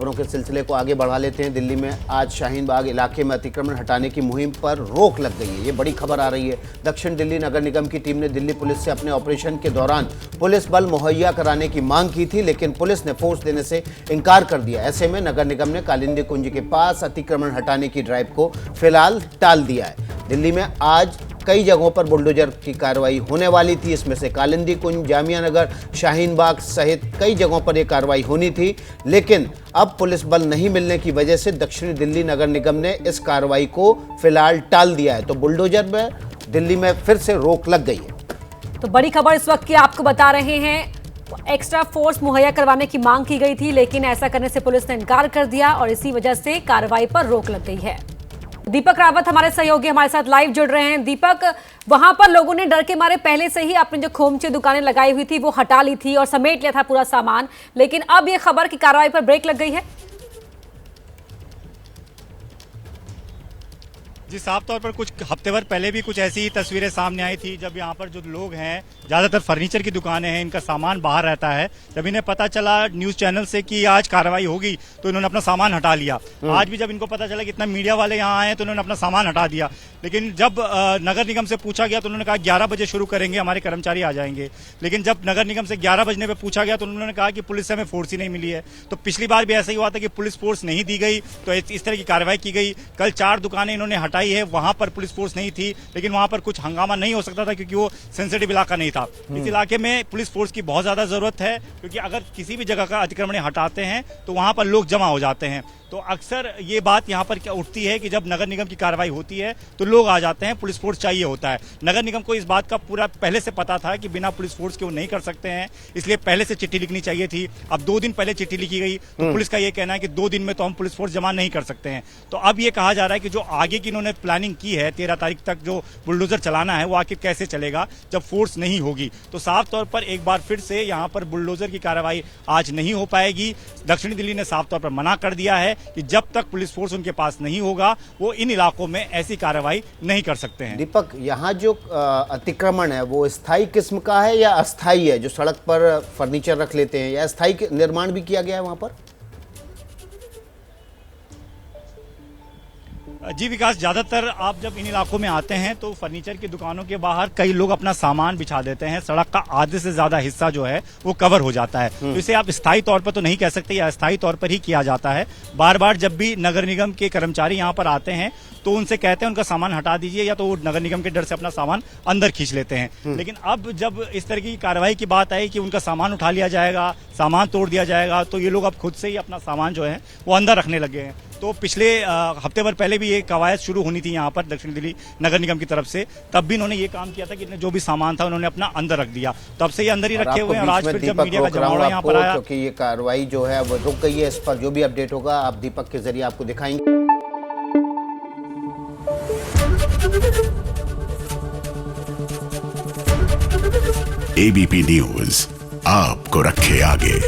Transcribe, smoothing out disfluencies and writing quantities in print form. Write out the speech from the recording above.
खबरों के सिलसिले को आगे बढ़ा लेते हैं। दिल्ली में आज शाहीन बाग इलाके में अतिक्रमण हटाने की मुहिम पर रोक लग गई है। ये बड़ी खबर आ रही है। दक्षिण दिल्ली नगर निगम की टीम ने दिल्ली पुलिस से अपने ऑपरेशन के दौरान पुलिस बल मुहैया कराने की मांग की थी, लेकिन पुलिस ने फोर्स देने से इनकार कर दिया। ऐसे में नगर निगम ने कालिंदी कुंज के पास अतिक्रमण हटाने की ड्राइव को फिलहाल टाल दिया है। दिल्ली में आज कई जगहों पर बुलडोजर की कार्रवाई होने वाली थी। इसमें से कालिंदी कुंज, जामिया नगर, शाहीन बाग सहित कई जगहों पर यह कार्रवाई होनी थी, लेकिन अब पुलिस बल नहीं मिलने की वजह से दक्षिणी दिल्ली नगर निगम ने इस कार्रवाई को फिलहाल टाल दिया है। तो बुलडोजर में दिल्ली में फिर से रोक लग गई है। तो बड़ी खबर इस वक्त की आपको बता रहे हैं। एक्स्ट्रा फोर्स मुहैया करवाने की मांग की गई थी, लेकिन ऐसा करने से पुलिस ने इनकार कर दिया और इसी वजह से कार्रवाई पर रोक लग गई है। दीपक रावत हमारे सहयोगी हमारे साथ लाइव जुड़ रहे हैं। दीपक, वहां पर लोगों ने डर के मारे पहले से ही अपनी जो खोमचे दुकानें लगाई हुई थी वो हटा ली थी और समेट लिया था पूरा सामान, लेकिन अब ये खबर की कार्रवाई पर ब्रेक लग गई है। जी, साफ तौर पर कुछ हफ्ते भर पहले भी कुछ ऐसी तस्वीरें सामने आई थी, जब यहाँ पर जो लोग हैं, ज्यादातर फर्नीचर की दुकानें हैं, इनका सामान बाहर रहता है। जब इन्हें पता चला न्यूज चैनल से कि आज कार्रवाई होगी तो इन्होंने अपना सामान हटा लिया। आज भी जब इनको पता चला कि इतना मीडिया वाले यहाँ आए तो इन्होंने अपना सामान हटा दिया। लेकिन जब नगर निगम से पूछा गया तो उन्होंने कहा 11 बजे शुरू करेंगे, हमारे कर्मचारी आ जाएंगे। लेकिन जब नगर निगम से 11 बजने पर पूछा गया तो उन्होंने कहा कि पुलिस से हमें फोर्स ही नहीं मिली है। तो पिछली बार भी ऐसा ही हुआ था कि पुलिस फोर्स नहीं दी गई तो इस तरह की कार्रवाई की गई। कल 4 दुकानें इन्होंने हटाई है, वहां पर पुलिस फोर्स नहीं थी, लेकिन वहां पर कुछ हंगामा नहीं हो सकता था क्योंकि वो सेंसिटिव इलाका नहीं था। इस इलाके में पुलिस फोर्स की बहुत ज्यादा जरूरत है, क्योंकि अगर किसी भी जगह का अतिक्रमण हटाते हैं तो वहां पर लोग जमा हो जाते हैं। तो अक्सर ये बात यहाँ पर क्या उठती है कि जब नगर निगम की कार्रवाई होती है तो लोग आ जाते हैं, पुलिस फोर्स चाहिए होता है। नगर निगम को इस बात का पूरा पहले से पता था कि बिना पुलिस फोर्स के वो नहीं कर सकते हैं, इसलिए पहले से चिट्ठी लिखनी चाहिए थी। अब 2 दिन पहले चिट्ठी लिखी गई तो पुलिस का ये कहना है कि 2 दिन में तो हम पुलिस फोर्स जमा नहीं कर सकते हैं। तो अब ये कहा जा रहा है कि जो आगे की इन्होंने प्लानिंग की है 13 तारीख तक जो बुलडोजर चलाना है वो आखिर कैसे चलेगा जब फोर्स नहीं होगी। तो साफ तौर पर एक बार फिर से यहाँ पर बुलडोजर की कार्रवाई आज नहीं हो पाएगी। दक्षिणी दिल्ली ने साफ तौर पर मना कर दिया है कि जब तक पुलिस फोर्स उनके पास नहीं होगा वो इन इलाकों में ऐसी कार्रवाई नहीं कर सकते हैं। दीपक, यहाँ जो अतिक्रमण है वो स्थायी किस्म का है या अस्थायी है? जो सड़क पर फर्नीचर रख लेते हैं, या स्थायी निर्माण भी किया गया है वहां पर? जी विकास, ज्यादातर आप जब इन इलाकों में आते हैं तो फर्नीचर की दुकानों के बाहर कई लोग अपना सामान बिछा देते हैं। सड़क का आधे से ज्यादा हिस्सा जो है वो कवर हो जाता है। तो इसे आप स्थायी तौर पर तो नहीं कह सकते, या अस्थायी तौर पर ही किया जाता है। बार बार जब भी नगर निगम के कर्मचारी यहाँ पर आते हैं तो उनसे कहते हैं उनका सामान हटा दीजिए, या तो वो नगर निगम के डर से अपना सामान अंदर खींच लेते हैं। लेकिन अब जब इस तरह की कार्रवाई की बात आई कि उनका सामान उठा लिया जाएगा, सामान तोड़ दिया जाएगा, तो ये लोग अब खुद से ही अपना सामान जो है वो अंदर रखने लगे हैं। तो पिछले हफ्ते भर पहले भी ये कवायद शुरू होनी थी यहाँ पर दक्षिण दिल्ली नगर निगम की तरफ से, तब भी इन्होंने ये काम किया था कि जो भी सामान था उन्होंने अपना अंदर रख दिया। तब से ये अंदर ही रखे हुए हैं। और आज फिर जब मीडिया का जमावड़ा यहाँ पर आया, क्योंकि ये कार्रवाई जो है वो रुक गई है, इस पर जो भी अपडेट होगा आप दीपक के जरिए आपको दिखाएंगे। एबीपी न्यूज आपको रखे आगे।